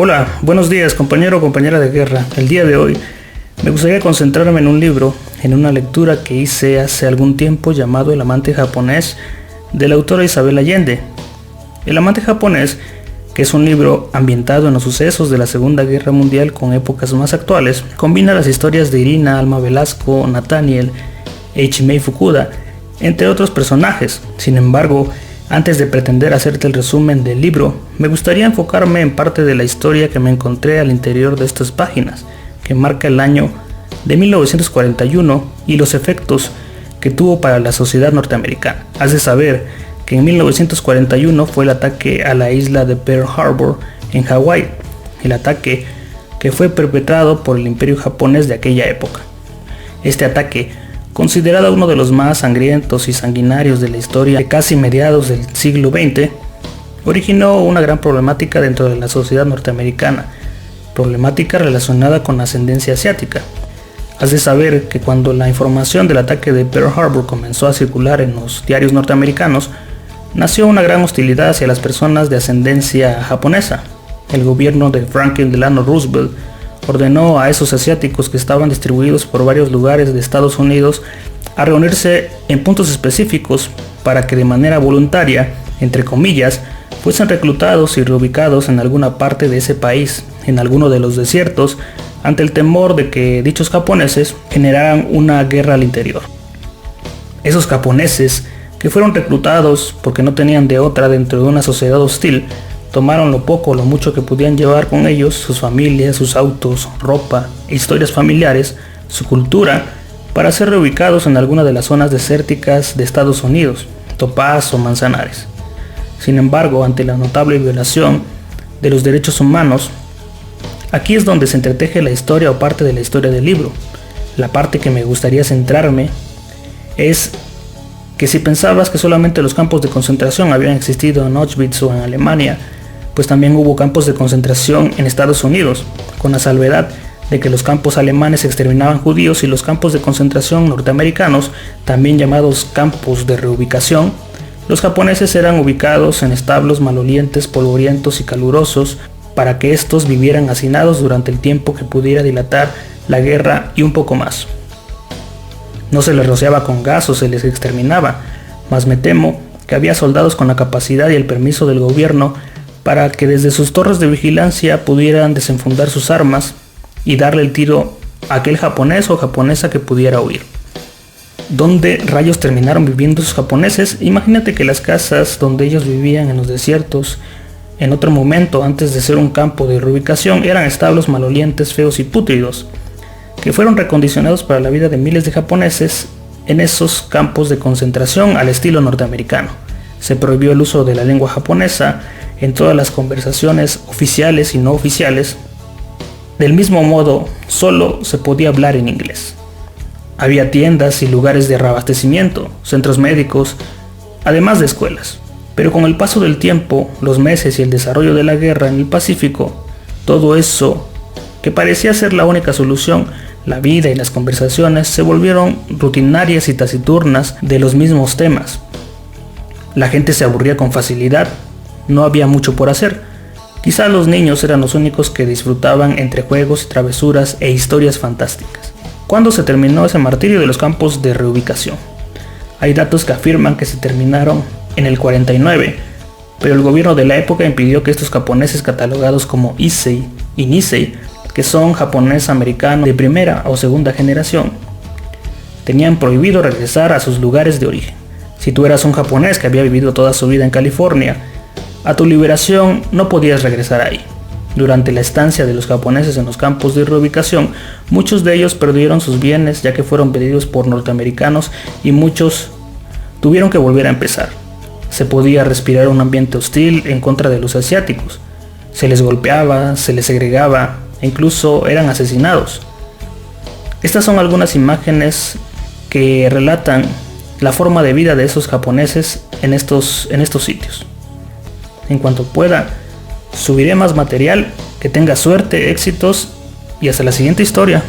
Hola, buenos días compañero o compañera de guerra. El día de hoy me gustaría concentrarme en un libro, en una lectura que hice hace algún tiempo llamado El amante japonés, de la autora Isabel Allende. El amante japonés, que es un libro ambientado en los sucesos de la Segunda Guerra Mundial con épocas más actuales, combina las historias de Irina, Alma Velasco, Nathaniel, Ichimei Fukuda, entre otros personajes. Sin embargo, antes de pretender hacerte el resumen del libro, me gustaría enfocarme en parte de la historia que me encontré al interior de estas páginas, que marca el año de 1941 y los efectos que tuvo para la sociedad norteamericana. Has de saber que en 1941 fue el ataque a la isla de Pearl Harbor en Hawái, el ataque que fue perpetrado por el imperio japonés de aquella época. Este ataque, considerado uno de los más sangrientos y sanguinarios de la historia de casi mediados del siglo XX, originó una gran problemática dentro de la sociedad norteamericana, problemática relacionada con la ascendencia asiática. Has de saber que cuando la información del ataque de Pearl Harbor comenzó a circular en los diarios norteamericanos, nació una gran hostilidad hacia las personas de ascendencia japonesa. El gobierno de Franklin Delano Roosevelt ordenó a esos asiáticos que estaban distribuidos por varios lugares de Estados Unidos a reunirse en puntos específicos para que de manera voluntaria, entre comillas, fuesen reclutados y reubicados en alguna parte de ese país, en alguno de los desiertos, ante el temor de que dichos japoneses generaran una guerra al interior. Esos japoneses, que fueron reclutados porque no tenían de otra dentro de una sociedad hostil, tomaron lo poco o lo mucho que podían llevar con ellos, sus familias, sus autos, ropa, historias familiares, su cultura, para ser reubicados en alguna de las zonas desérticas de Estados Unidos, Topaz o Manzanares. Sin embargo, ante la notable violación de los derechos humanos, aquí es donde se entreteje la historia o parte de la historia del libro. La parte que me gustaría centrarme es que si pensabas que solamente los campos de concentración habían existido en Auschwitz o en Alemania, pues también hubo campos de concentración en Estados Unidos, con la salvedad de que los campos alemanes exterminaban judíos y los campos de concentración norteamericanos, también llamados campos de reubicación, los japoneses eran ubicados en establos malolientes, polvorientos y calurosos para que estos vivieran hacinados durante el tiempo que pudiera dilatar la guerra y un poco más. No se les rociaba con gas o se les exterminaba, mas me temo que había soldados con la capacidad y el permiso del gobierno para que desde sus torres de vigilancia pudieran desenfundar sus armas y darle el tiro a aquel japonés o japonesa que pudiera huir. ¿Dónde rayos terminaron viviendo esos japoneses? Imagínate que las casas donde ellos vivían en los desiertos, en otro momento antes de ser un campo de reubicación, eran establos malolientes, feos y pútridos, que fueron recondicionados para la vida de miles de japoneses en esos campos de concentración al estilo norteamericano. Se prohibió el uso de la lengua japonesa en todas las conversaciones oficiales y no oficiales. Del mismo modo, solo se podía hablar en inglés. Había tiendas y lugares de reabastecimiento, centros médicos, además de escuelas. Pero con el paso del tiempo, los meses y el desarrollo de la guerra en el Pacífico, todo eso, que parecía ser la única solución, la vida y las conversaciones, se volvieron rutinarias y taciturnas de los mismos temas. La gente se aburría con facilidad, no había mucho por hacer. Quizá los niños eran los únicos que disfrutaban entre juegos, travesuras e historias fantásticas. ¿Cuándo se terminó ese martirio de los campos de reubicación? Hay datos que afirman que se terminaron en el 49, pero el gobierno de la época impidió que estos japoneses catalogados como Issei y Nisei, que son japonés americanos de primera o segunda generación, tenían prohibido regresar a sus lugares de origen. Si tú eras un japonés que había vivido toda su vida en California, a tu liberación no podías regresar ahí. Durante la estancia de los japoneses en los campos de reubicación, muchos de ellos perdieron sus bienes ya que fueron pedidos por norteamericanos y muchos tuvieron que volver a empezar. Se podía respirar un ambiente hostil en contra de los asiáticos. Se les golpeaba, se les segregaba e incluso eran asesinados. Estas son algunas imágenes que relatan la forma de vida de esos japoneses en estos sitios. En cuanto pueda, subiré más material. Que tengas suerte, éxitos y hasta la siguiente historia.